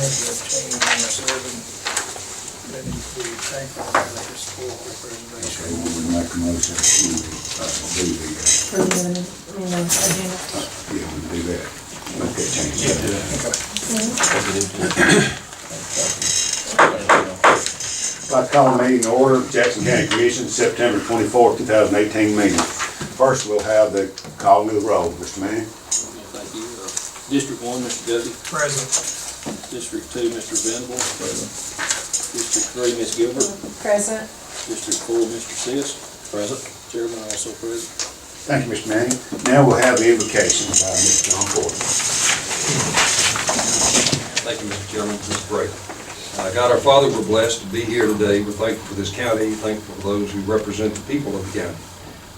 change number 7, that needs to be Franklin Valley Historical Preservation. Okay, we would make a motion to do the, Agenda. yeah, we do that. Make that change. I'd like to call a meeting to order, Jackson County Commission, September 24th, 2018 meeting. First, we'll have the calling of the roll. Mr. Manning? Thank you. District 1, Mr. Guthrie. Present. District 2, Mr. Venable. Present. District 3, Ms. Gilbert. Present. District 4, Mr. Sis. Present. Chairman also present. Thank you, Mr. Manning. Now we'll have the invocation by Mr. John Porter. Thank you, Mr. Chairman. Ms. Bray. God our Father, we're blessed to be here today. We're thankful for this county, thankful for those who represent the people of the county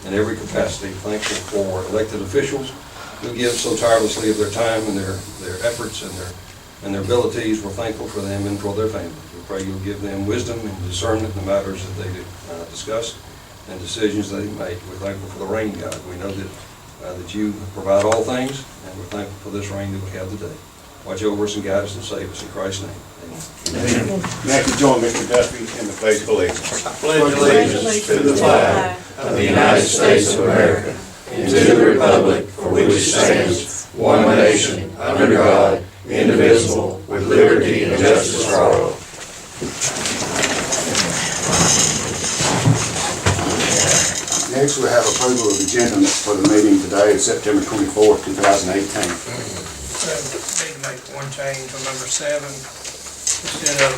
in every capacity, thankful for elected officials who give so tirelessly of their time and their efforts and their abilities. We're thankful for them and for their families. We pray you'll give them wisdom and discernment in the matters that they discuss and decisions they make. We're thankful for the rain, God. We know that you provide all things, and we're thankful for this rain that we have today. Watch over us and guide us and save us in Christ's name. Amen. Now, to join Mr. Duffy in the pledge of allegiance. Pledge allegiance to the flag of the United States of America and to the republic for which it stands, one nation, under God, indivisible, with liberty and justice for all. Next, we have approval of the agenda for the meeting today, September 24th, 2018. Need to make one change on number 7. Instead of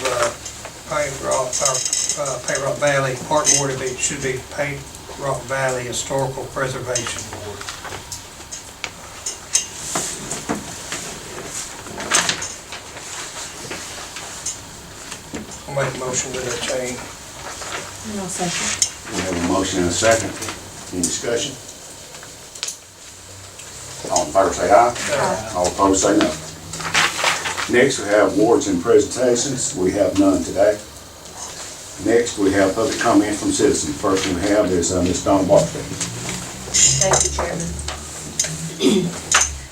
Payroll Valley Park Board, it should be Payroll Valley Historical Preservation Board. I'll make a motion with that change. No second. We have a motion and a second. Any discussion? All in favor say aye. Aye. All opposed say no. Next, we have awards and presentations. We have none today. Next, we have public comment from citizens. First one we have is Ms. Donna Bartlett. Thank you, Chairman.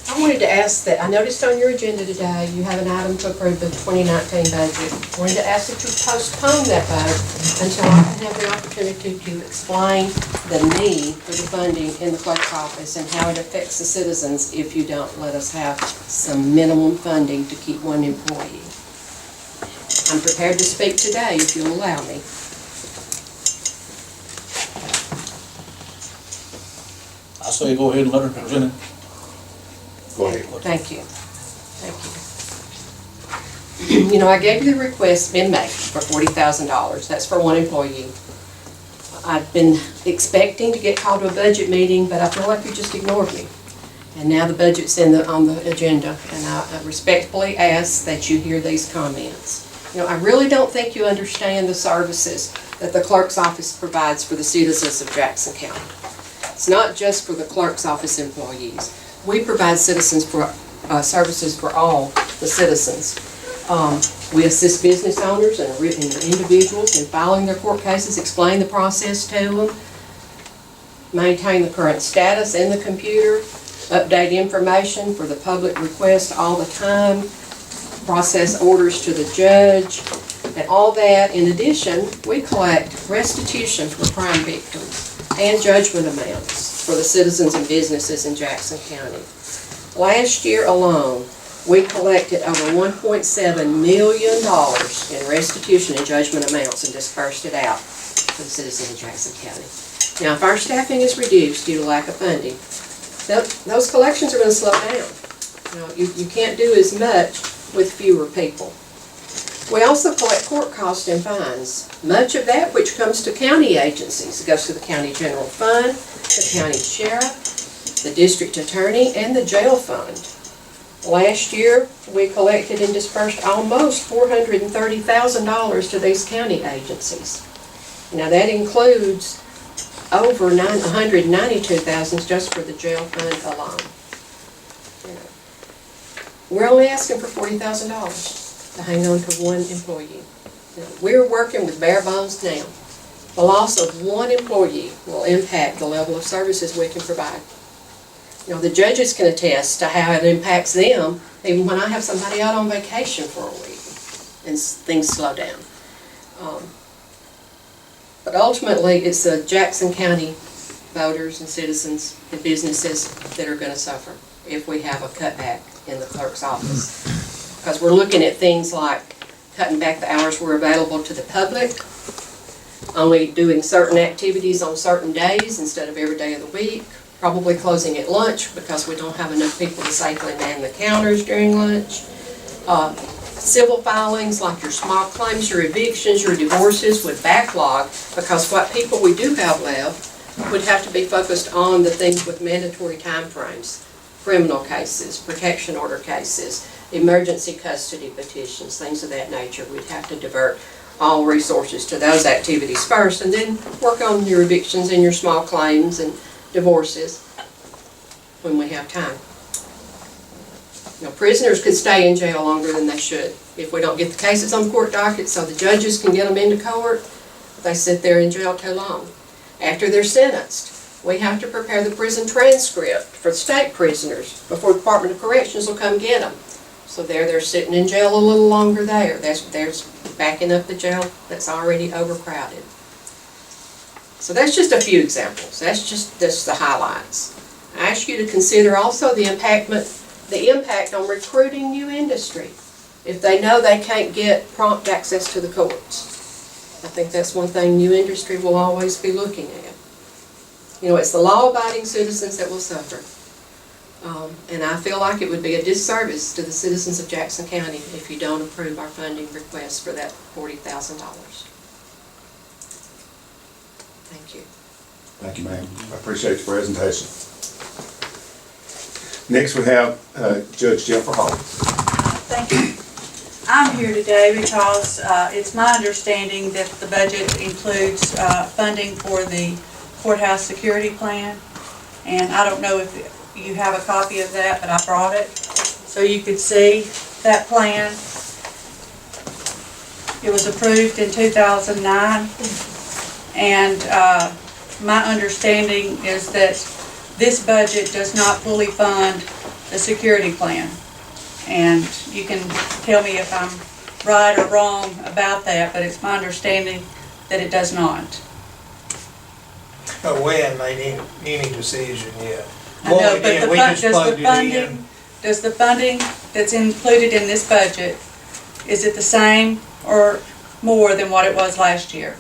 I wanted to ask that, I noticed on your agenda today, you have an item to approve the 2019 budget. I wanted to ask that you postpone that vote until I can have the opportunity to explain the need for the funding in the clerk's office and how it affects the citizens if you don't let us have some minimum funding to keep one employee. I'm prepared to speak today if you'll allow me. I say go ahead and let her present it. Go ahead. Thank you. Thank you. You know, I gave you the request in May for $40,000. That's for one employee. I've been expecting to get called to a budget meeting, but I feel like you just ignored me. And now the budget's on the agenda, and I respectfully ask that you hear these comments. You know, I really don't think you understand the services that the clerk's office provides for the citizens of Jackson County. It's not just for the clerk's office employees. We provide services for all the citizens. We assist business owners and individuals in filing their court cases, explain the process to them, maintain the current status in the computer, update information for the public request all the time, process orders to the judge, and all that. In addition, we collect restitution for crime victims and judgment amounts for the citizens and businesses in Jackson County. Last year alone, we collected over $1.7 million in restitution and judgment amounts and dispersed it out for the citizens of Jackson County. Now, if our staffing is reduced due to lack of funding, those collections are going to slow down. You know, you can't do as much with fewer people. We also collect court costs and fines. Much of that, which comes to county agencies, goes to the county general fund, the county sheriff, the district attorney, and the jail fund. Last year, we collected and dispersed almost $430,000 to these county agencies. Now that includes over $192,000 just for the jail fund alone. We're only asking for $40,000 to hang on to one employee. We're working with bare bones now. The loss of one employee will impact the level of services we can provide. You know, the judges can attest to how it impacts them even when I have somebody out on vacation for a week. and things slow down. But ultimately, it's the Jackson County voters and citizens and businesses that are gonna suffer if we have a cutback in the clerk's office. Because we're looking at things like cutting back the hours we're available to the public, only doing certain activities on certain days instead of every day of the week, probably closing at lunch because we don't have enough people to safely man the counters during lunch. Civil filings like your small claims, your evictions, your divorces would backlog because what people we do have left would have to be focused on the things with mandatory timeframes, criminal cases, protection order cases, emergency custody petitions, things of that nature. We'd have to divert all resources to those activities first and then work on your evictions and your small claims and divorces when we have time. Prisoners could stay in jail longer than they should. If we don't get the cases on court docket so the judges can get them into court, they sit there in jail too long. After they're sentenced, we have to prepare the prison transcript for state prisoners before the Department of Corrections will come get them. So they're sitting in jail a little longer there. There's backing up the jail that's already overcrowded. So that's just a few examples. That's just the highlights. I ask you to consider also the impact on recruiting new industry if they know they can't get prompt access to the courts. I think that's one thing new industry will always be looking at. It's the law-abiding citizens that will suffer. And I feel like it would be a disservice to the citizens of Jackson County if you don't approve our funding request for that $40,000. Thank you. Thank you, ma'am. I appreciate the presentation. Next, we have Judge Jennifer Hall. Thank you. I'm here today because it's my understanding that the budget includes funding for the courthouse security plan. And I don't know if you have a copy of that, but I brought it so you could see that plan. It was approved in 2009. And my understanding is that this budget does not fully fund the security plan. And you can tell me if I'm right or wrong about that, but it's my understanding that it does not. But we hadn't made any decision yet. I know, What we but did, the we fund, just plugged it in. does the funding that's included in this budget, is it the same or more than what it was last year?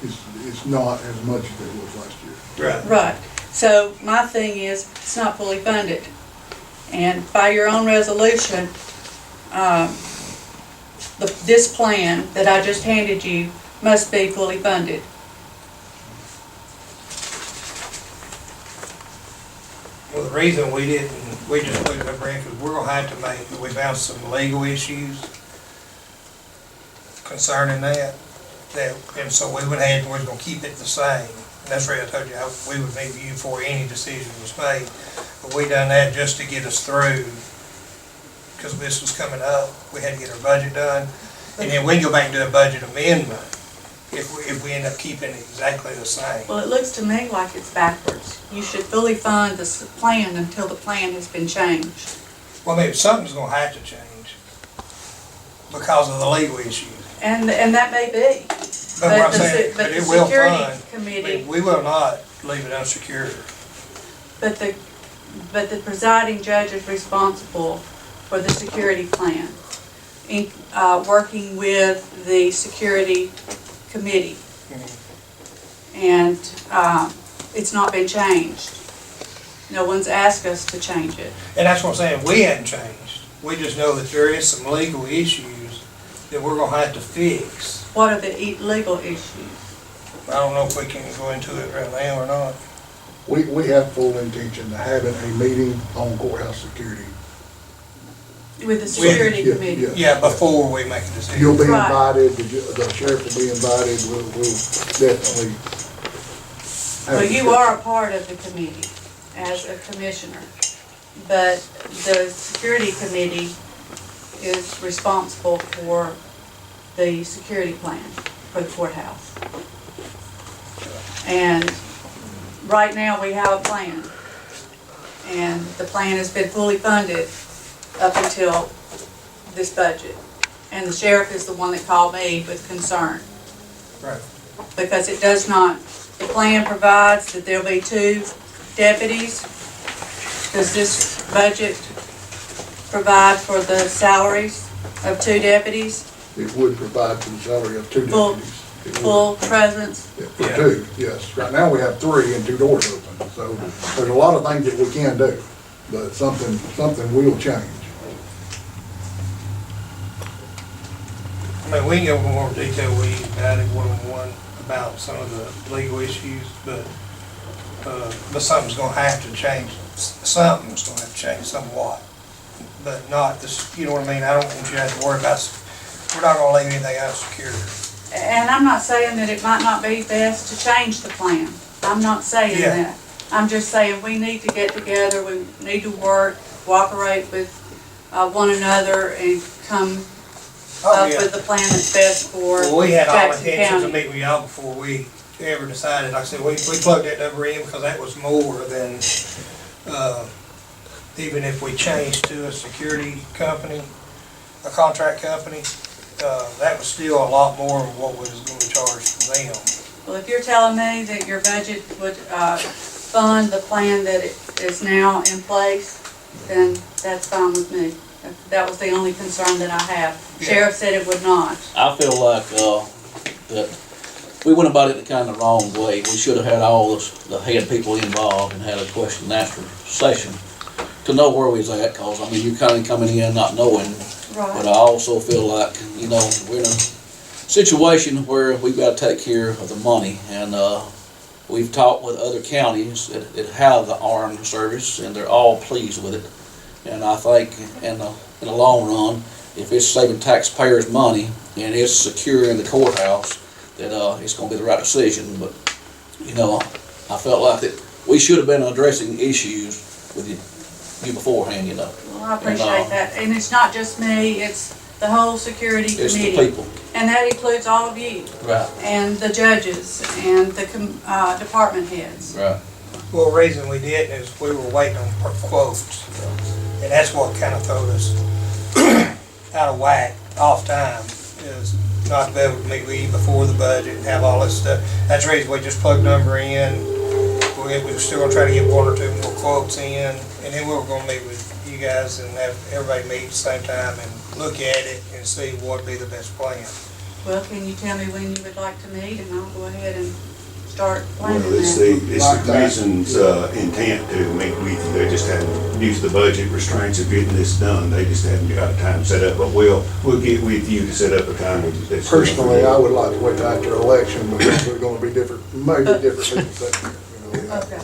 It's not as much as it was last year. Right. Right. So my thing is, it's not fully funded. And by your own resolution, this plan that I just handed you must be fully funded. Well, the reason we just put it up there, because we're gonna have to we found some legal issues concerning that, and so we we're gonna keep it the same. And that's why I told you we would need you before any decision was made. But we done that just to get us through, because this was coming up. We had to get our budget done, and then we can go back and do a budget amendment if we end up keeping it exactly the same. Well, it looks to me like it's backwards. You should fully fund this plan until the plan has been changed. Well, maybe something's gonna have to change because of the legal issues. And that may be. But what I'm saying, But but the it will security fund. committee, We will not leave it unsecured. but the presiding judge is responsible for the security plan, working with the security committee. And it's not been changed. No one's asked us to change it. And that's what I'm saying, we hadn't changed. We just know that there is some legal issues that we're gonna have to fix. What are the legal issues? I don't know if we can go into it right now or not. We have full intention of having a meeting on courthouse security. With the security Yeah, committee? yeah. Yeah, before we make a decision. You'll be Right. invited, the sheriff will be invited, we'll definitely. have Well, a you are a part of the committee as a commissioner, but the security committee is responsible for the security plan for the courthouse. And right now, we have a plan. And the plan has been fully funded up until this budget. and the sheriff is the one that called me with concern. Right. Because it does not, the plan provides that there'll be 2 deputies. Does this budget provide for the salaries of 2 deputies? It would provide for the salary of 2 Full- deputies. It would. Full presence? Yeah, for Yeah. 2, yes. Right now, we have 3 and 2 doors open, so there's a lot of things that we can do, but something will change. I mean, we can go into more detail with you about it one-on-one about some of the legal issues, but something's gonna have to change. Something's gonna have to change somewhat, but not this, you know what I mean? I don't want you to have to worry about, we're not gonna leave anything out of security. And I'm not saying that it might not be best to change the plan. I'm not saying Yeah. that. I'm just saying we need to get together, we need to work, cooperate with one another and come Oh, up yeah. with the plan that's best for Well, we had all Jackson intentions of County. meeting with y'all before we ever decided. Like I said, we plugged that number in because that was more than, even if we changed to a security company, a contract company, that was still a lot more than what we was gonna charge them. Well, if you're telling me that your budget would fund the plan that is now in place, then that's fine with me. That was the only concern that I have. Yeah. Sheriff said it would not. I feel like, that we went about it the kind of wrong way. We should have had all the head people involved and had a question and answer session to know where we was at, cause I mean, you're kinda coming in not knowing. But I also feel like, you know, we're in a situation where we've gotta take care of the money, and, we've talked with other counties that have the armed service, and they're all pleased with it. And I think in the long run, if it's saving taxpayers' money and it's securing the courthouse, that, it's gonna be the right decision. But, you know, I felt like that we should have been addressing issues with you beforehand, you know. Well, I appreciate that. And it's not just me, it's the whole security It's the committee. people. And that includes all of you, Right. and the judges, and the department heads. Right. Well, the reason we didn't is we were waiting on quotes. And that's what kind of threw us out of whack, off time, is not to be able to meet with you before the budget and have all this stuff. That's the reason we just plugged number in. We were still gonna try to get 1 or 2 more quotes in, and then we were gonna meet with you guys and have everybody meet at the same time and look at it and see what'd be the best plan. Well, can you tell me when you would like to meet, and I'll go ahead and start planning Well, it's that? the commission's intent to meet with you. They just hadn't, due to the budget restraints of getting this done, they just hadn't got a time set up. But we'll get with you to set up a time that's. Personally, I would like to wait till after election, because we're gonna be different, maybe different people sitting here, you know. Okay,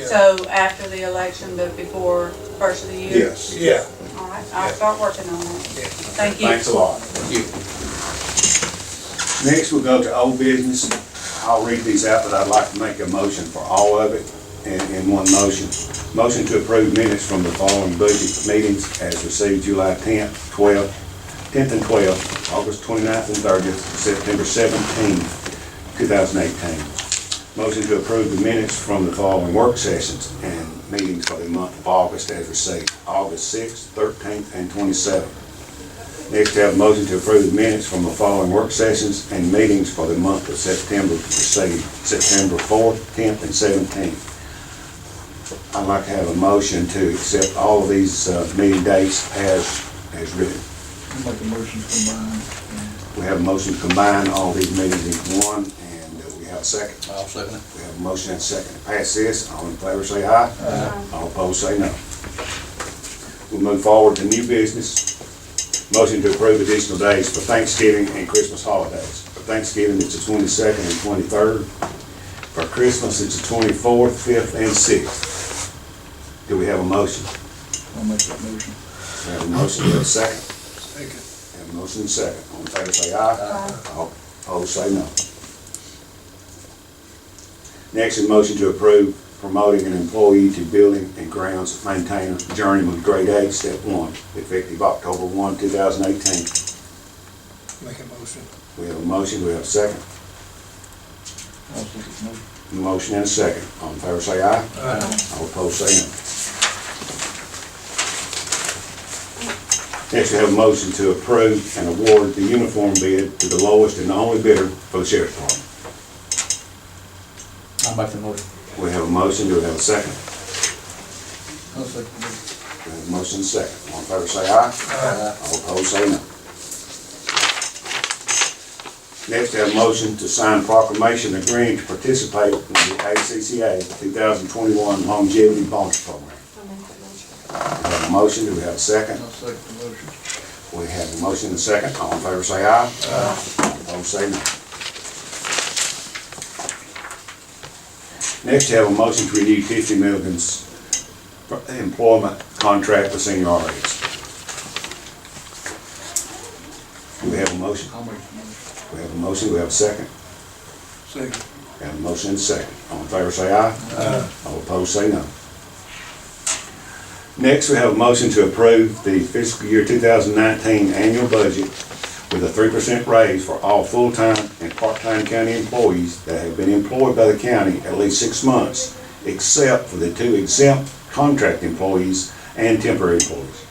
so after the election, but before first of the year? Yes. Yeah. All right, I'll start working on that. Yeah. Thank you. Thanks a lot. Next, we'll go to old business. I'll read these out, but I'd like to make a motion for all of it in one motion. Motion to approve minutes from the following budget meetings as received July 10th and 12th, August 29th and 30th, September 17th, 2018. Motion to approve the minutes from the following work sessions and meetings for the month of August as received, August 6th, 13th, and 27th. Next, we have a motion to approve the minutes from the following work sessions and meetings for the month of September received, September 4th, 10th, and 17th. I'd like to have a motion to accept all of these meeting dates as written. Make a motion to combine. We have a motion to combine all these meetings into one, and we have a second. I'll second it. We have a motion and a second to pass this. All in favor say aye. All opposed say no. We'll move forward to new business. Motion to approve additional days for Thanksgiving and Christmas holidays. For Thanksgiving, it's the 22nd and 23rd. For Christmas, it's the 24th, 5th, and 6th. Do we have a motion? I'll make that motion. We have a motion, we have a second. Second. We have a motion and a second. All in favor say aye. All opposed say no. Next is motion to approve promoting an employee to building and grounds maintainer, journeyman, grade A, step 1, effective October 1, 2018. Make a motion. We have a motion, do we have a second? I'll second the motion. Motion and a second. All in favor say aye. All opposed say no. Next, we have a motion to approve and award the uniform bid to the lowest and only bidder for the sheriff's department. I'll make the motion. We have a motion, do we have a second? I'll second that. We have a motion and a second. All in favor say aye. All opposed say no. Next, we have a motion to sign proclamation agreeing to participate in the ACCA 2021 Longevity Bonus Program. I'll make that motion. We have a motion, do we have a second? I'll second the motion. We have a motion and a second. All in favor say aye. All opposed say no. Next, we have a motion to renew Tiffany Milligan's employment contract with Senior RX. Do we have a motion? I'll make the motion. We have a motion, we have a second. Second. We have a motion and a second. All in favor say aye. All opposed say no. Next, we have a motion to approve the fiscal year 2019 annual budget with a 3% raise for all full-time and part-time county employees that have been employed by the county at least 6 months, except for the 2 exempt contract employees and temporary employees.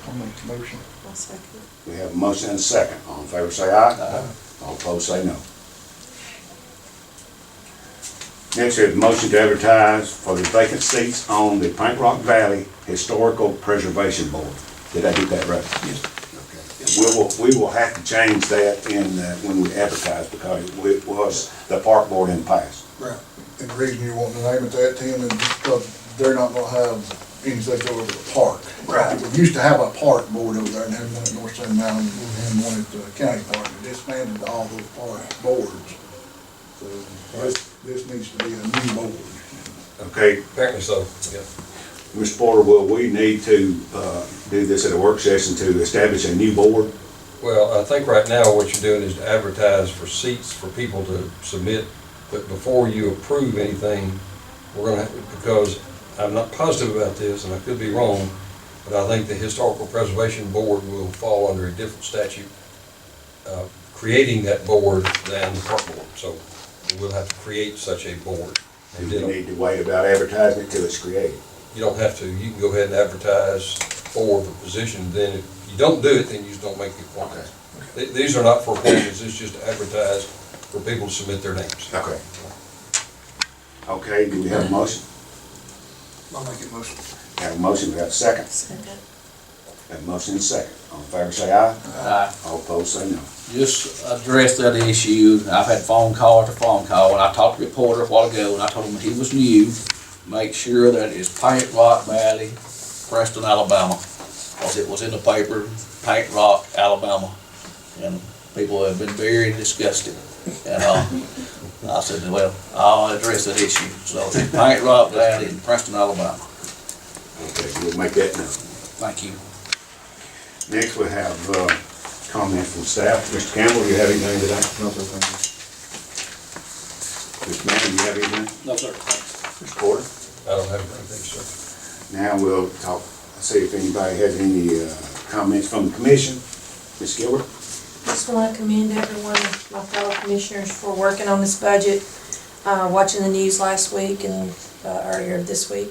I'll make the motion. I'll second. We have a motion and a second. All in favor say aye. All opposed say no. Next, we have a motion to advertise for the vacant seats on the Pine Rock Valley Historical Preservation Board. Did I get that right? Yes. We will have to change that in, when we advertise, because it was the park board in the past. Right. And the reason you want to name it that, Tim, is because they're not gonna have any say over the park. Right. We used to have a park board over there, and had one at North Center Mountain, and one at the county park, and disbanded all those park boards. So this needs to be a new board. Okay, Apparently so, yeah. Mr. Porter, will we need to do this at a work session to establish a new board? Well, I think right now what you're doing is to advertise for seats for people to submit, but before you approve anything, we're gonna have, because I'm not positive about this, and I could be wrong, but I think the Historical Preservation Board will fall under a different statute, creating that board than the park board, so we'll have to create such a board. Do And we then need to wait about advertising it till it's created? you don't have to, you can go ahead and advertise for the position, then if you don't do it, then you just don't make the appointment. These are not for appointments, it's just to advertise for people to submit their names. Okay. Okay, do we have a motion? I'll make it motion. We have a motion, we have a second. Second. We have a motion and a second. All in favor say aye. Aye. All opposed say no. Just address that issue. I've had phone call after phone call, and I talked to a reporter a while ago, and I told him he was new. Make sure that it's Paint Rock Valley, Preston, Alabama, because it was in the paper, Paint Rock, Alabama, and people have been very disgusted. And I said, well, I'll address that issue. So Paint Rock Valley in Preston, Alabama. Okay, we'll make that known. Thank you. Next, we have comment from staff. Mr. Campbell, do you have anything today? No, sir, thank Mr. Manning, do you have anything? No, sir. Mr. Porter? I don't have anything, sir. Now we'll talk, see if anybody has any comments from the commission. Ms. Gilbert? Just want to commend everyone, my fellow commissioners, for working on this budget. Watching the news last week and earlier this week,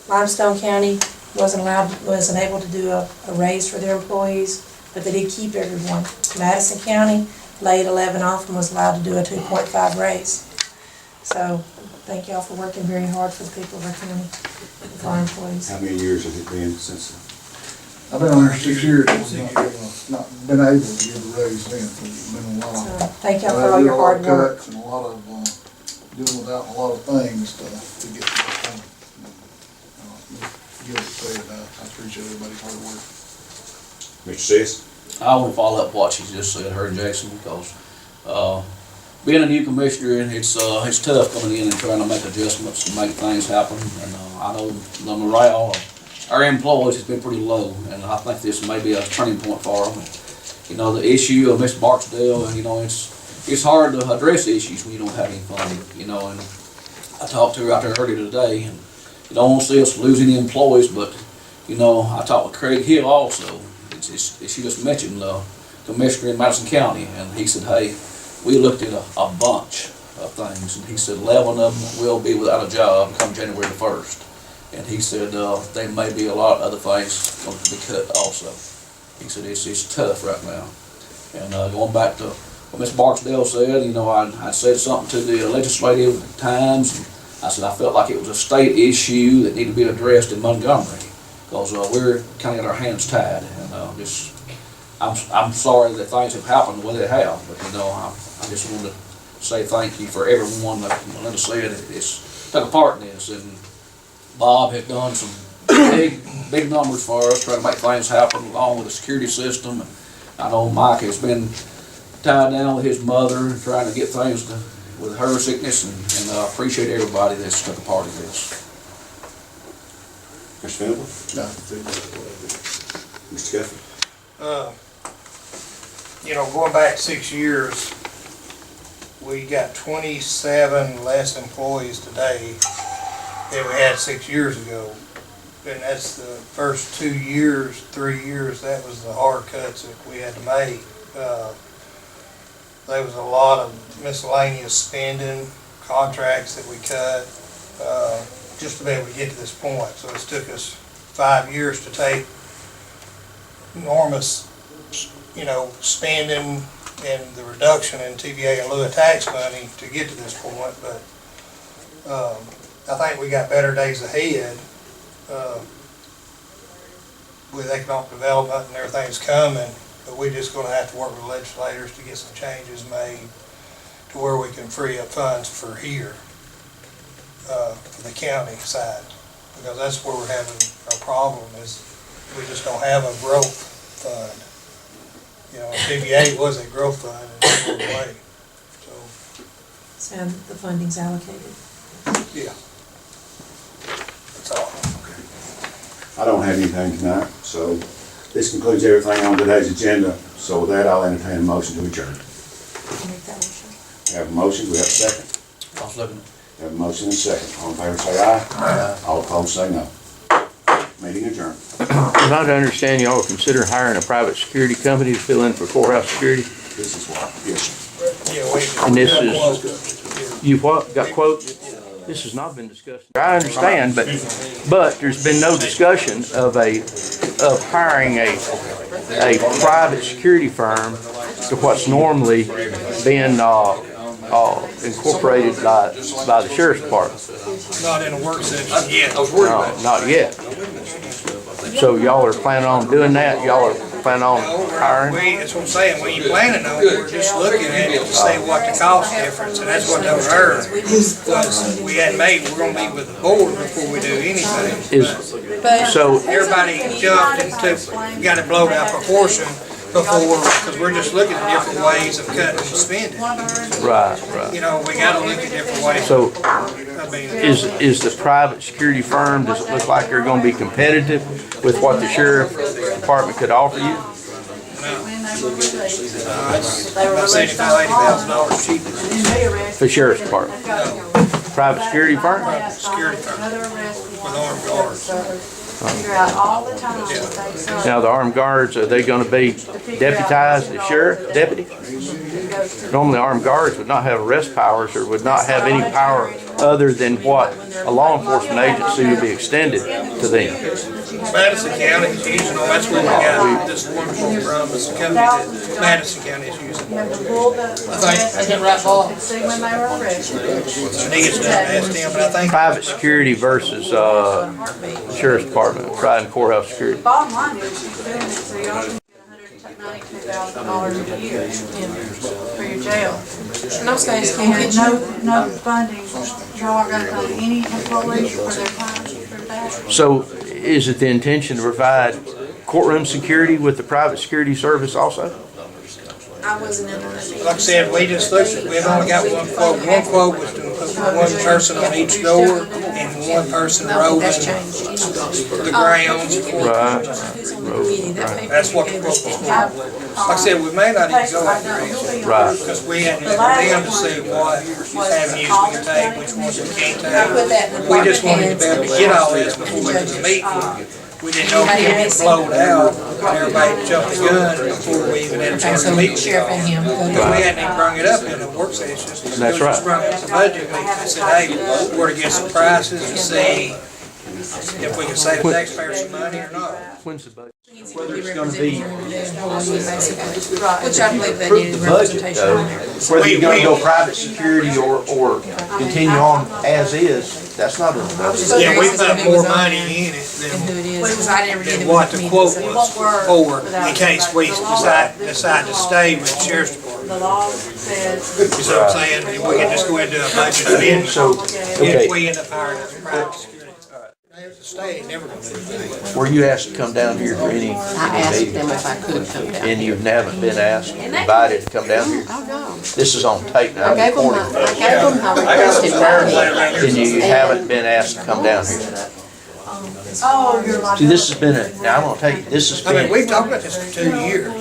Limestone County wasn't able to do a raise for their employees, but they did keep everyone. Madison County laid 11 off and was allowed to do a 2.5 raise. So thank y'all for working very hard for the people of our county, for our employees. How many years has it been since? I've been on there 6 years, not been able to give a raise then, so it's been a while. So thank y'all for all your hard A lot of work. cuts and a lot of, dealing without a lot of things to get to this point. Give it said, I appreciate everybody's hard work. Mr. Sis? I want to follow up what she just said, her and Jason, because being a new commissioner, it's tough coming in and trying to make adjustments and make things happen. And I know the morale of our employees has been pretty low, and I think this may be a turning point for them. You know, the issue of Mr. Barksdale, you know, it's hard to address issues when you don't have any funding, you know. And I talked to her out there earlier today, and you don't want to see us lose any employees, but, you know, I talked with Craig Hill also. She just mentioned the commissioner in Madison County, and he said, hey, we looked at a bunch of things, and he said 11 of them will be without a job come January the 1st. And he said there may be a lot of other things going to be cut also. He said, it's tough right now. And going back to what Ms. Barksdale said, you know, I said something to the legislative times. And I said I felt like it was a state issue that needed to be addressed in Montgomery, because we're kind of got our hands tied. And I'm sorry that things have happened the way they have, but you know, I just wanted to say thank you for everyone that Melinda said it's took a part in this. And Bob has done some big numbers for us, trying to make things happen along with the security system. And I know Mike has been tied down with his mother and trying to get things with her sickness, and I appreciate everybody that's took a part in this. Mr. Venable? No. Mr. Guthrie? You know, going back 6 years, we got 27 less employees today than we had 6 years ago. And that's the first 2 years, 3 years, that was the hard cuts that we had to make. There was a lot of miscellaneous spending, contracts that we cut, just to be able to get to this point. So it's took us 5 years to take enormous, you know, spending and the reduction in TVA and lieu of tax money to get to this point. But I think we got better days ahead with economic development and everything's coming. But we're just going to have to work with legislators to get some changes made to where we can free up funds for here, for the county side. Because that's where we're having our problem, is we just don't have a growth fund. You know, TVA was a growth fund and it's going away. So the funding's allocated. Yeah. That's all. I don't have anything tonight, so this concludes everything on today's agenda. So with that, I'll entertain a motion to adjourn. Make that motion. We have a motion, we have a second. I'll second. We have a motion and a second. All in favor say aye. Aye. All opposed say no. Meeting adjourned. Am I to understand y'all are considering hiring a private security company to fill in for courthouse security? This is what, yes. Yeah, we. And this is, you what, got quote? This has not been discussed. I understand, but there's been no discussion of hiring a private security firm to what's normally been, incorporated by the sheriff's department. Not in a work session yet. I was worried about No, not yet. So y'all are planning on doing that? Y'all are planning on hiring? That's what I'm saying, we ain't planning on it, we're just looking at it to see what the cost difference, and that's what those are. Plus, we hadn't made, we're gonna meet with the board before we do anything. So, Everybody jumped and got it blown out of proportion before, because we're just looking at different ways of cutting spending. right. You know, we gotta look at different ways. So I mean, is the private security firm, does it look like they're gonna be competitive with what the sheriff department could offer you? I'm saying $80,000 cheaper. The sheriff's department? Private security firm? Security firm with armed guards. Figure out all the time that they serve. Now, the armed guards, are they gonna be deputized as sheriff, deputy? Normally, armed guards would not have arrest powers or would not have any power other than what a law enforcement agency would be extended to them. Madison County is using them, that's where we got this wonderful promise company that Madison County is using. You have to pull the. I think, And see when they were arrested. I need to ask them, but I think. Private security versus, sheriff's department, private courthouse security. Bottom line is, she's doing it so y'all can get $192,000 a year for your jail. And those guys can't And get you. no funding, y'all aren't gonna pay any employees for their time for that. So is it the intention to provide courtroom security with the private security service also? I wasn't in on that meeting. Like I said, we just looked at, we've only got one quote. One quote was to put one person on each door and one person roving That's changed. the grounds. Right. Who's on the committee? That paper That's what you the gave us quote was didn't for. have. Like I said, we may not even go that direction. Right. Because we hadn't looked at them to see what avenues we can take, which ones we can't I put take. that in the We just wanted to department be able to get all this before we went to the meeting. We didn't know if it would get blown out, and everybody jumped the gun before we even had a chance to meet with Sheriff and him. y'all. Because we hadn't even brought it up in the work session. That's We right. just brought it up at the budget meeting and said, hey, we're to get some prices to see if we can save the taxpayers some money or not. When's the budget? whether it's gonna be, Right, which I believe they approve needed the budget representation though, on there. whether you're gonna go private security or continue on as is, that's not in the budget. Yeah, we Curious as to put who more was on money there in it And who than, it is, because I didn't read than it what the with quote me. was for, in case we decide to stay with the sheriff's department. The law says, You see what I'm saying? We can just go ahead and do a budget amendment. So, okay, If we end up hiring a private security. There's a stay, never gonna do anything. were you asked to come down here for any I asked meeting? them if I could come down. And you haven't been asked, invited to come down here? Oh, no. This is on tape now, I I'm gave them recording. my requested money. And you haven't been asked to come down here? oh, you're like. See, this has been now I'm gonna tell you, this has I mean, been, we've talked about this for 2 years.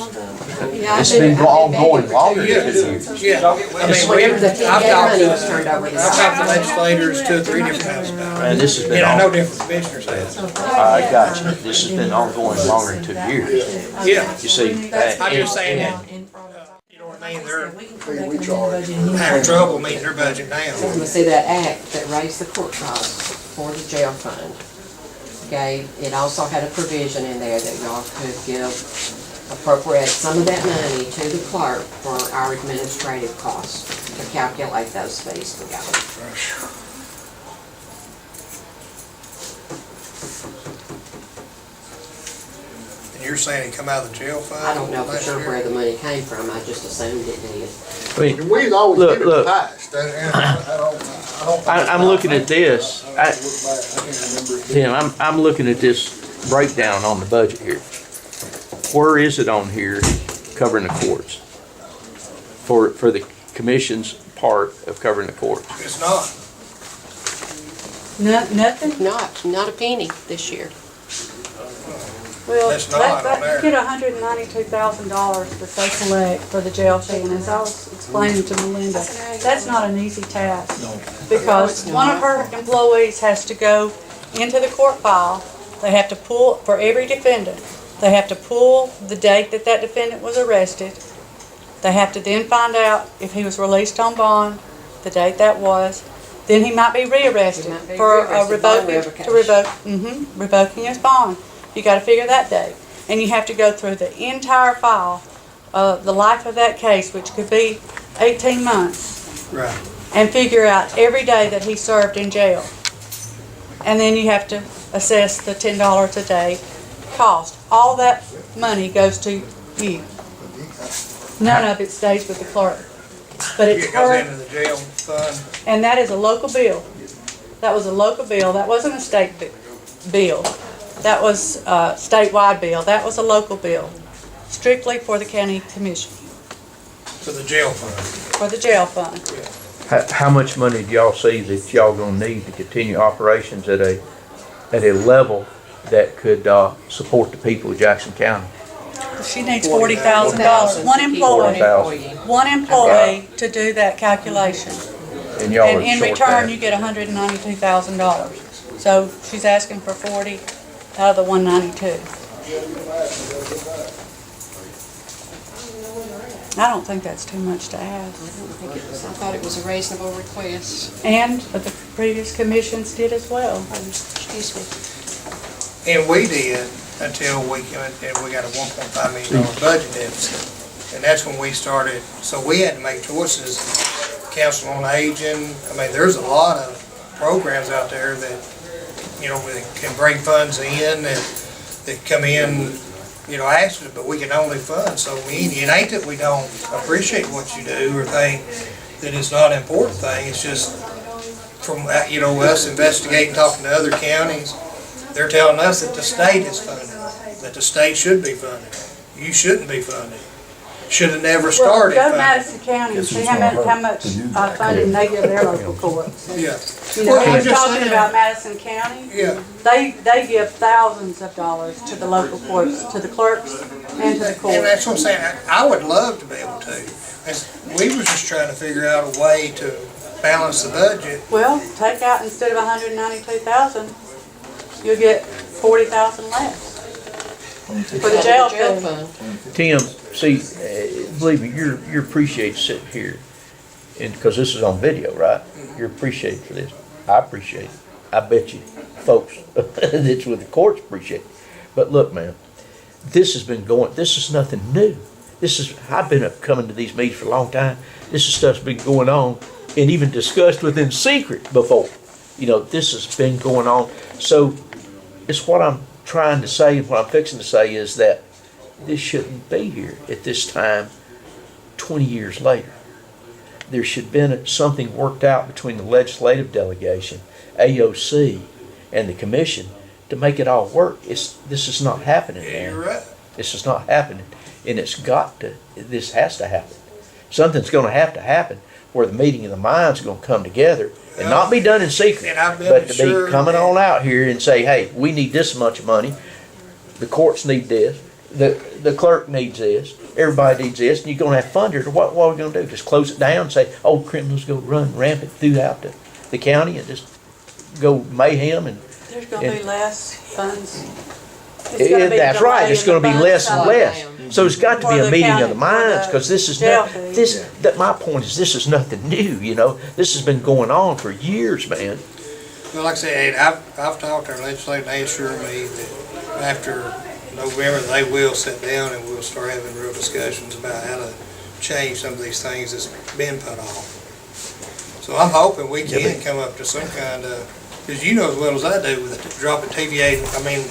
it's been ongoing longer than 2 years. Yeah, I mean, Whenever the I've TDA talked money was to, turned over. I've talked to legislators 2 or 3 different times about it. And this has been, And I know on- different commissioners have. I got you, this has been ongoing longer than 2 years. Yeah, You see, I'm just saying and- that, you know what I mean, they're We can come back and do the budget and having trouble meeting their budget now. You see that act that raised the court costs for the jail fund gave, it also had a provision in there that y'all could appropriate some of that money to the clerk for our administrative costs to calculate those fees for y'all. And you're saying it come out of the jail fund? I don't know for last sure year? where the money came from, I just assumed it did. I mean, And we've always Look, did it in look. the past, and I don't. I'm looking at this, I can't remember. Tim, I'm looking at this breakdown on the budget here. Where is it on here covering the courts? For the commission's part of covering the courts? It's not. Nothing? Not a penny this year. Well, That's not on there. get $192,000 that they collect for the jail fee, and as I was explaining to Melinda, that's not an easy task. Because one of her employees has to go into the court file, they have to pull, for every defendant, they have to pull the date that that defendant was arrested. They have to then find out if he was released on bond, the date that was. Then he might be rearrested He might be for rearrested, bond revoking his bond. You gotta figure that date. And you have to go through the entire file, the life of that case, which could be 18 months, Right. and figure out every day that he served in jail. And then you have to assess the $10 a day cost. All that money goes to you. None of it stays with the clerk. But it's It goes her, into the jail fund. and that is a local bill. That was a local bill, that wasn't a state bill. That was a statewide bill, that was a local bill, strictly for the county commission, To the jail fund. for the jail fund. How much money do y'all see that y'all gonna need to continue operations at a level that could support the people of Jackson County? She needs $40,000, one employee, to do that calculation. And y'all And are in short return, that. you get $192,000. So she's asking for 40 out of the 192. I don't think that's too much to ask. I thought it was a reasonable request. And the previous commissions did as well. Excuse me. And we did until we got a $1.5 million budget deficit. And that's when we started, so we had to make choices. Council on Aging, I mean, there's a lot of programs out there that, you know, that can bring funds in, that come in, you know, ask us, but we can only fund so many. It ain't that we don't appreciate what you do or think that it's not an important thing. It's just from, you know, us investigating, talking to other counties, they're telling us that the state is funding, that the state should be funding. You shouldn't be funding. Should have never started Well, go to funding. Madison County and see how much funding they give their local courts. Yeah, You know, Well, I'm you're just talking saying. about Madison County, yeah. they give thousands of dollars to the local courts, to the clerks and to the And courts. that's what I'm saying, I would love to be able to. We was just trying to figure out a way to balance the budget. Well, take out, instead of 192,000, you'll get 40,000 less for the jail fee. fund. Tim, see, believe me, you're appreciated sitting here, and, because this is on video, right? You're appreciated for this. I appreciate it. I bet you folks that's with the courts appreciate it. But look, man, this has been going, this is nothing new. I've been coming to these meetings for a long time. This is stuff's been going on and even discussed within secret before. You know, this has been going on. So it's what I'm trying to say, what I'm fixing to say is that this shouldn't be here at this time, 20 years later. There should have been something worked out between the legislative delegation, AOC, and the commission to make it all work. This is not happening, Yeah, man. you're right. This is not happening, and this has to happen. Something's gonna have to happen where the meeting of the minds are gonna come together and not be done in secret, And I've been but to assured be coming that- on out here and say, hey, we need this much money, the courts need this, the clerk needs this, everybody needs this, and you're gonna have funders. What are we gonna do? Just close it down and say, oh, criminals go run rampant throughout the county and just go mayhem and There's gonna be less funds. It's gonna be a that's right, delay it's in the gonna be funds less and coming less. down. So it's got to For be a the meeting of county, the minds, for because this is jail not, fees. my point is, this is nothing new, you know? This has been going on for years, man. Well, like I said, I've talked to our legislature, and they assure me that after November, they will sit down and we'll start having real discussions about how to change some of these things that's been put off. So I'm hoping we can come up to some kind of, because you know as well as I do with the drop in TVA, I mean,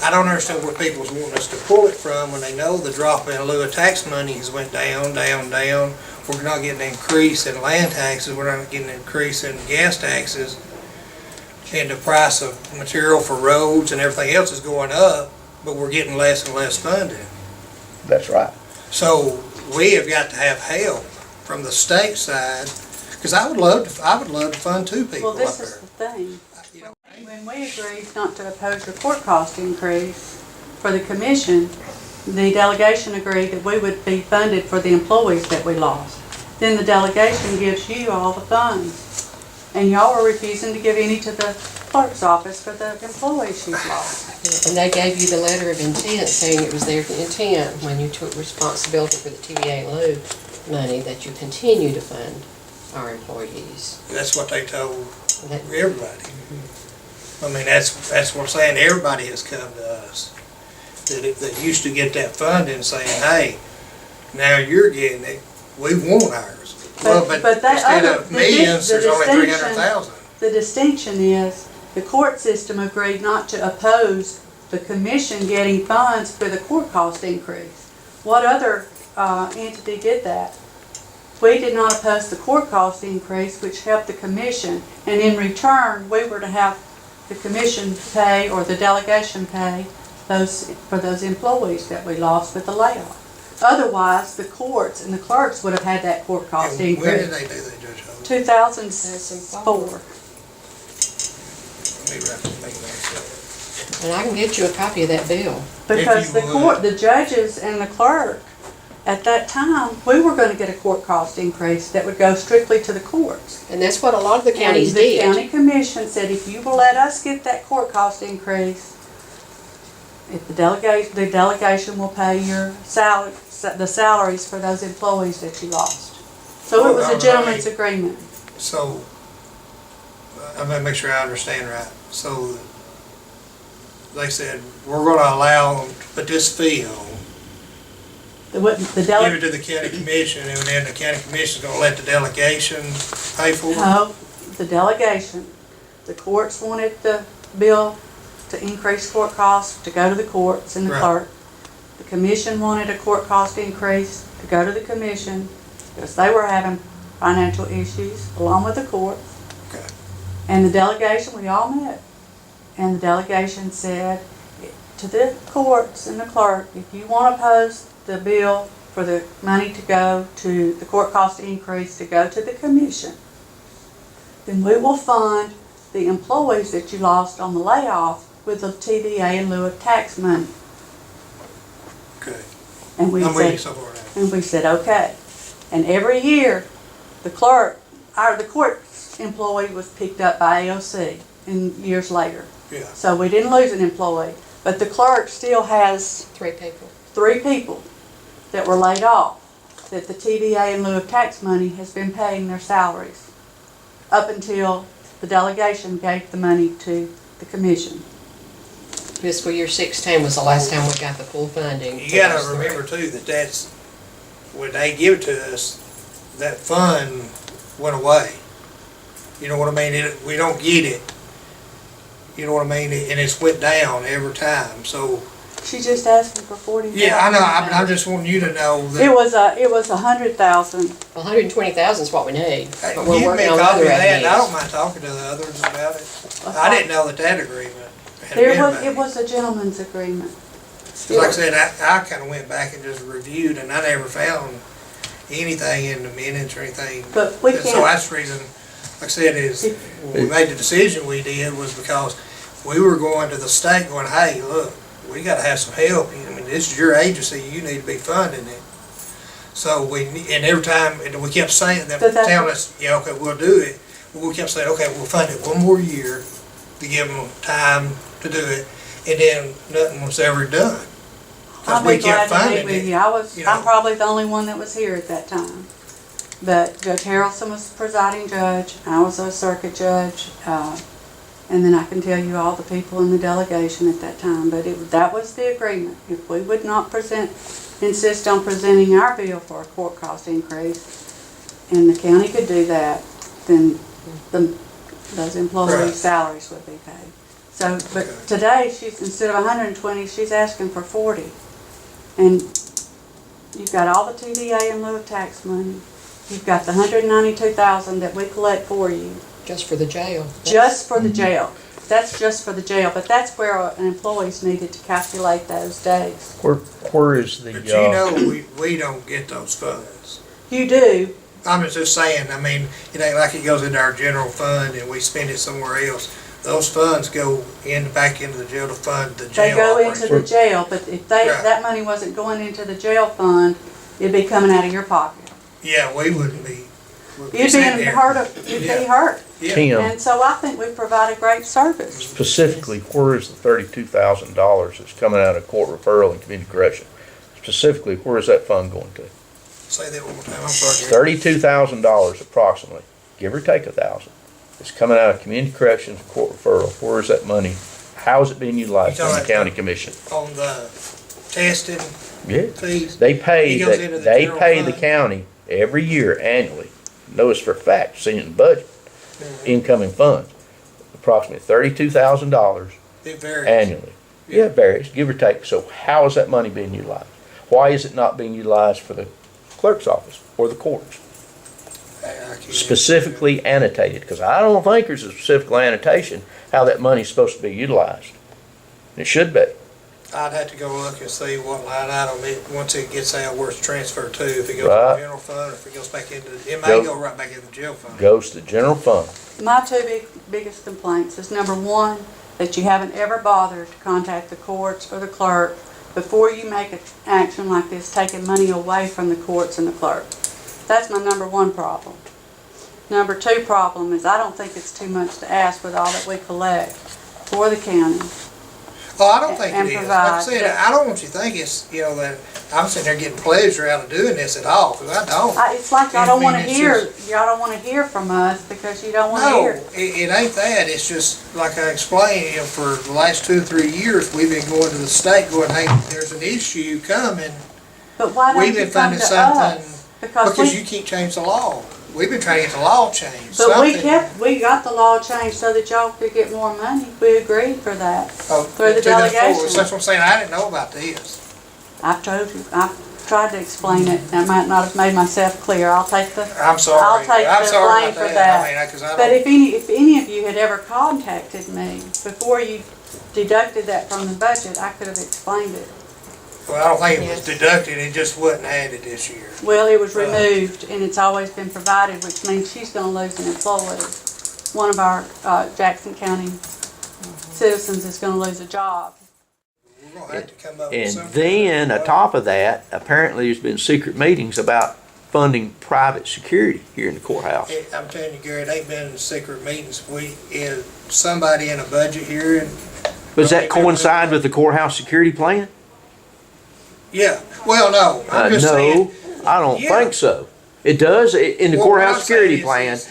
I don't understand where people's wanting us to pull it from when they know the drop in lieu of tax money has went down, down, down. We're not getting an increase in land taxes, we're not getting an increase in gas taxes. And the price of material for roads and everything else is going up, but we're getting less and less funding. That's right. So we have got to have help from the state side, because I would love to fund two people Well, up this is there. the thing. You know, When we agreed not to oppose the court cost increase for the commission, the delegation agreed that we would be funded for the employees that we lost. Then the delegation gives you all the funds. And y'all were refusing to give any to the clerk's office for the employees she's lost. And they gave you the letter of intent saying it was their intent when you took responsibility for the TVA in lieu money that you continue to fund our employees. That's what they told That- everybody. I mean, that's what I'm saying, everybody has come to us that used to get that funding saying, hey, now you're getting it, we want ours. Well, but But that instead other- of millions, the there's only distinction- 300,000. The distinction is, the court system agreed not to oppose the commission getting funds for the court cost increase. What other entity did that? We did not oppose the court cost increase, which helped the commission, and in return, we were to have the commission pay, or the delegation pay, for those employees that we lost with the layoff. Otherwise, the courts and the clerks would have had that court cost And when did increase. they do that, Judge Hope? 2004. Let me write this thing down. And I can get you a copy of that bill. Because If the you court, would. the judges and the clerk, at that time, we were gonna get a court cost increase that would go strictly to the courts. And that's what a lot of the counties And the did. county commission said, if you will let us get that court cost increase, if the delegation will pay your salary, the salaries for those employees that you lost. So it was a gentleman's agreement. So, I'm gonna make sure I understand right. So, they said, we're gonna allow them to put this fee on, The give it to the county commission, and then the county commission's gonna let the delegation pay for it? No, the delegation, the courts wanted the bill to increase court costs, to go to the courts and the Right. clerk. The commission wanted a court cost increase to go to the commission, because they were having financial issues along with the courts. Okay. And the delegation, we all met, and the delegation said to the courts and the clerk, if you want to oppose the bill for the money to go to, the court cost increase to go to the commission, then we will fund the employees that you lost on the layoff with the TVA in lieu of tax money. Okay. And we I'm with you said, so far now. and we said, okay. And every year, the clerk, the court employee was picked up by AOC in years later. Yeah. So we didn't lose an employee, but the clerk still has 3 people. 3 people that were laid off, that the TVA in lieu of tax money has been paying their salaries up until the delegation gave the money to the commission. Fiscal year 16 was the last time we got the full funding. You gotta remember too, that that's, when they give it to us, that fund went away. You know what I mean? We don't get it. You know what I mean? And it's went down every time, so. She just asking for 40,000. Yeah, I know, I'm just wanting you to know that. It was 100,000. 120,000 is what we need, but Give we're me working a on copy other of that, and I avenues. don't mind talking to the others about it. I didn't know that agreement had It been was, made. it was a gentleman's agreement. 'Cause like I said, I kinda went back and just reviewed, and I never found anything in the minutes or anything. But we And so can't, that's the reason, like I said, is, when we made the decision we did was because we were going to the state going, hey, look, we gotta have some help. I mean, this is your agency, you need to be funding it. So and every time, and we kept saying, that But that's- telling us, yeah, okay, we'll do it. But we kept saying, okay, we'll fund it one more year to give them time to do it, and then nothing was ever done. 'Cause I'll we be glad kept to meet funding with it. you. you know. I'm probably the only one that was here at that time. But Judge Harrelson was the presiding judge, I was a circuit judge, and then I can tell you all the people in the delegation at that time. But that was the agreement. If we would not insist on presenting our bill for a court cost increase, and the county could do that, then those employees' Right. salaries would be paid. So, Okay. but today, instead of 120, she's asking for 40. And you've got all the TDA in lieu of tax money. You've got the 192,000 that we collect for you, Just for the jail. just for the jail. That's just for the jail, but that's where an employee's needed to calculate those days. Where is the, But you know, we don't get those funds. You do, I'm just saying, I mean, it ain't like it goes into our general fund and we spend it somewhere else. Those funds go back into the jail to fund the they jail go into operation. the jail, but if Right. that money wasn't going into the jail fund, it'd be coming out of your pocket. Yeah, we wouldn't be. we'd You'd be sitting here. you'd Yeah. be hurt. Yeah. Tim, And so I think we provide a great service. specifically, where is the $32,000 that's coming out of court referral and community correction? Specifically, where is that fund going to? Say that one more time, I'm sorry. $32,000 approximately, give or take 1,000. It's coming out of community corrections and court referral. Where is that money? How is it being utilized You in the talking county commission? On the testing Yeah. fees, They pay, It goes into the they general pay the fund. county every year annually. Know this for a fact, seen it in the budget, incoming funds, approximately $32,000 it varies. annually. Yeah, it varies, give or take. So how is that money being utilized? Why is it not being utilized for the clerk's office or the courts? I can't- Specifically annotated, because I don't think there's a specific annotation how that money's supposed to be utilized. It should be. I'd have to go look and see what line item once it gets out where it's transferred to, if it goes to Right. the general fund, or if it goes back into, it may Go- go right back into the jail fund. Goes to general fund. My two biggest complaints is, number one, that you haven't ever bothered to contact the courts or the clerk before you make an action like this, taking money away from the courts and the clerk. That's my number one problem. Number two problem is, I don't think it's too much to ask with all that we collect for the county. Oh, I don't think And it is. Like provide I said, that- I don't want you to think it's, that I'm sitting there getting pleasure out of doing this at all, because I don't. It's like y'all I don't mean, wanna it's hear, just- y'all don't wanna hear from us because you don't wanna No, hear. it ain't that. It's just, like I explained, for the last 2 or 3 years, we've been going to the state going, hey, there's an issue coming. But why don't We've you been come finding to something, us? because we you keep changing the law. We've been trying to get the law changed. But something. we got the law changed so that y'all could get more money. We agreed for that. Oh, through the to delegation. fullest. That's what I'm saying. I didn't know about this. I've told you, I've tried to explain it, and I might not have made myself clear. I'll take the, I'm sorry. I'll take I'm the sorry blame about for that. that. I mean, 'cause I but don't, if any of you had ever contacted me before you deducted that from the budget, I could have explained it. well, I don't think it was deducted. It just wasn't added this year. Well, it was removed, and it's always been provided, which means she's gonna lose an employee. One of our, Jackson County citizens is gonna lose a job. We're gonna have to come up with And something. then, atop of that, apparently there's been secret meetings about funding private security here in the courthouse. I'm telling you, Gary, it ain't been secret meetings. Is somebody in a budget here, and Does that coincide with the courthouse security plan? yeah. Well, no, I'm just saying. No, I don't Yeah. think so. It does, in the Well, what I'm courthouse security saying plan, is-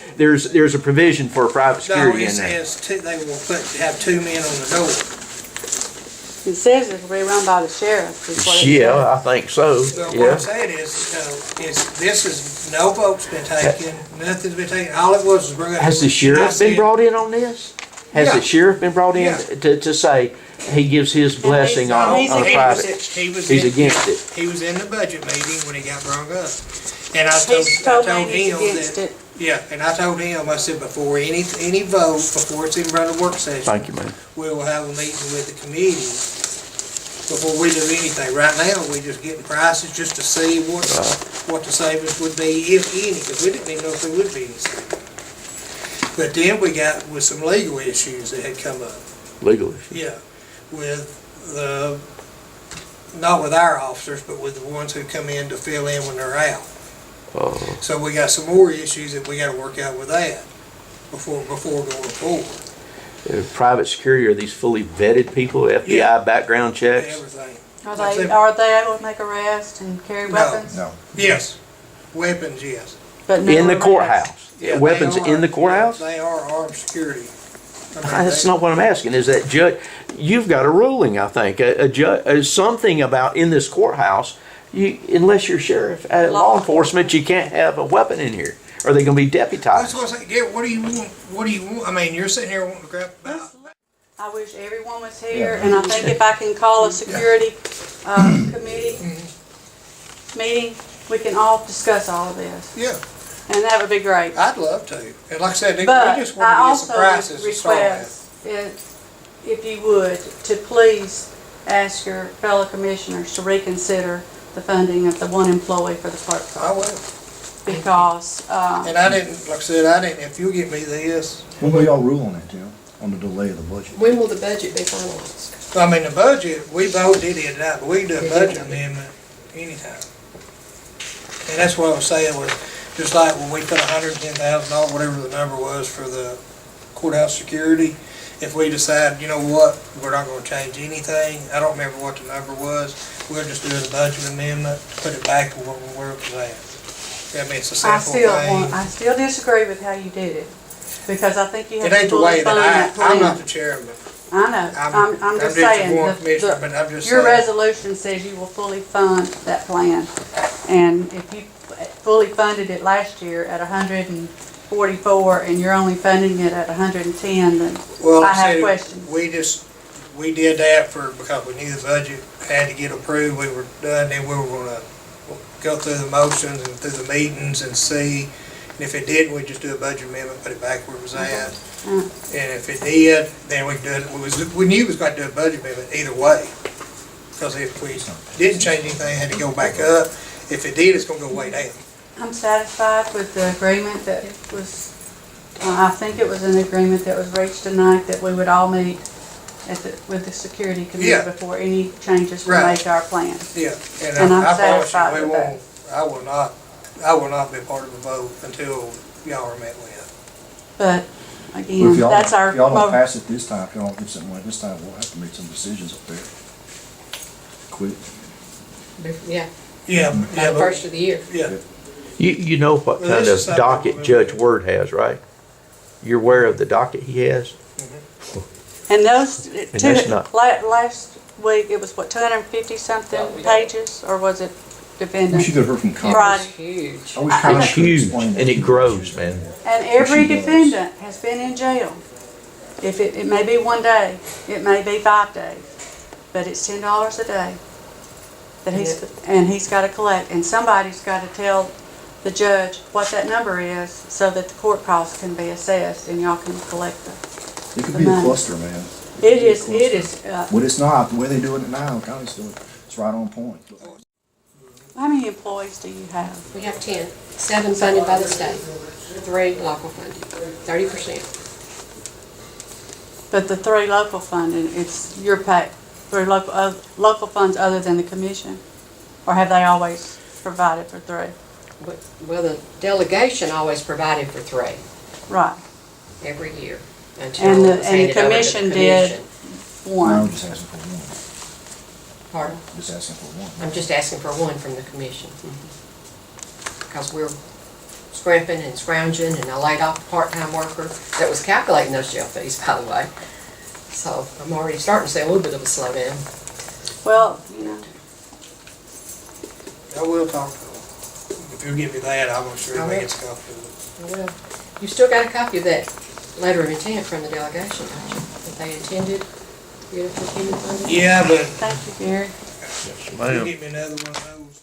there's a provision for private No, security it in there. says they will have 2 men on the door. It says it'll be run by the sheriff. is what it says. Yeah, I think so, So what yeah. I'm saying is this is, no vote's been taken, nothing's been taken, all it was bring up. Has the sheriff been brought in on this? Has Yeah. the sheriff been brought in Yeah. to say he gives his blessing on he's private? He's against it. He was in the budget meeting when he got brought up. And I He's told told me he's him against that, it. yeah, and I told him, I said, before any vote, before it's even run a work session, Thank you, man. we will have a meeting with the committee before we do anything. Right now, we just getting prices just to see what the savings would be, if any, because we didn't even know if there would be any savings. But then we got with some legal issues that had come up. Legal issue. Yeah, with the, not with our officers, but with the ones who come in to fill in when they're out. So we got some more issues that we gotta work out with that before going forward. Private security, are these fully vetted people, FBI background checks? Everything. Are they able to make arrests and carry No. weapons? No. Yes, weapons, yes. But no In the arrests. courthouse? Yeah, they Weapons are- in the courthouse? They are armed security. I mean, That's they- not what I'm asking, is that judge, you've got a ruling, I think, something about in this courthouse, unless you're sheriff, law enforcement, you can't have a weapon in here. Are they gonna be That's deputized? what I say, Gary, what do you want? I mean, you're sitting here wanting to grab about. I wish everyone was here, and I think if I can call a security committee meeting, we can all discuss all of this, Yeah, and that would be great. I'd love to. And like I said, we But just I want to get some also prices to start with. request, if you would, to please ask your fellow commissioners to reconsider the funding of the one employee for the clerk's I will. office. Because, And I didn't, like I said, if you'll get me this, When will y'all rule on that, Tim, on the delay of the budget? When will the budget be finalized? I mean, the budget, we voted it out, but we can do a budget amendment anytime. And that's what I was saying was, just like when we put $110,000, whatever the number was for the courthouse security, if we decide, you know what, we're not gonna change anything, I don't remember what the number was, we'll just do a budget amendment, put it back to where it was at. I mean, it's a simple thing. I still disagree with how you did it, because I think you have It to ain't the fully way fund that that I'm not plan. the chairman. I know, I'm just saying, one commissioner, but I'm just your saying. resolution says you will fully fund that plan. And if you fully funded it last year at 144 and you're only funding it at 110, then Well, I have said, questions. we did that because we knew the budget had to get approved, we were done, then we were gonna go through the motions and through the meetings and see, and if it didn't, we'd just do a budget amendment, put it back where it was at. And if it did, then we do it, we knew we was gonna do a budget amendment either way. Because if we didn't change anything, it had to go back up, if it did, it's gonna go way down. I'm satisfied with the agreement that was, I think it was an agreement that was reached tonight that we would all meet with the security committee Yeah. before any changes were Right. made to our plan. Yeah, And and I'm I promise satisfied you, we with that. won't, I will not be part of the vote until y'all are met with. But But again, if y'all, that's our. if y'all don't mo- pass it this time, if y'all don't get something like this time, we'll have to make some decisions up there. Quick. Yeah, Yeah, by yeah, the but, first of the year. yeah. You know what Well, kind this is of something docket we'll- Judge Word has, right? You're aware of the docket he has? And those, that's not- last week, it was what, 250 something pages, or was it We defendant? should go hear from Congress. Friday. Huge. I wish Congress It's could huge, explain that and to it me. grows, man. And every She does. defendant has been in jail. If it may be 1 day, it may be 5 days, but it's $10 a day that he's got to collect, and somebody's got to tell the judge what that number is so that the court costs can be assessed and y'all can collect It could the be a money. cluster, man. it is, But it's not, the way they do it now, counties do it, it's right on point. how many employees do you have? We have 10, 7 funded by the state, 3 local funded, 30%. But the 3 local funding, it's your pay, 3 local funds other than the commission? Or have they always provided for 3? Well, the delegation always provided for 3 Right, every year And until the- it was and the handed over to the commission did- commission. No, 1. I'm just asking for one, Pardon? just asking for one. I'm just asking for 1 from the commission. Because we're scrimping and scrounging, and I laid off a part-time worker that was calculating those jail fees, by the way. So I'm already starting to see a little bit of a slowdown. Well, you know, I will talk to them. If you'll give me that, I'm sure I they will. get stuff. Well, you still got a copy of that letter of intent from the delegation, don't you? That they intended, you intended funding? Yeah, but thank you, Gary. Yes, if you ma'am. get me another one of those,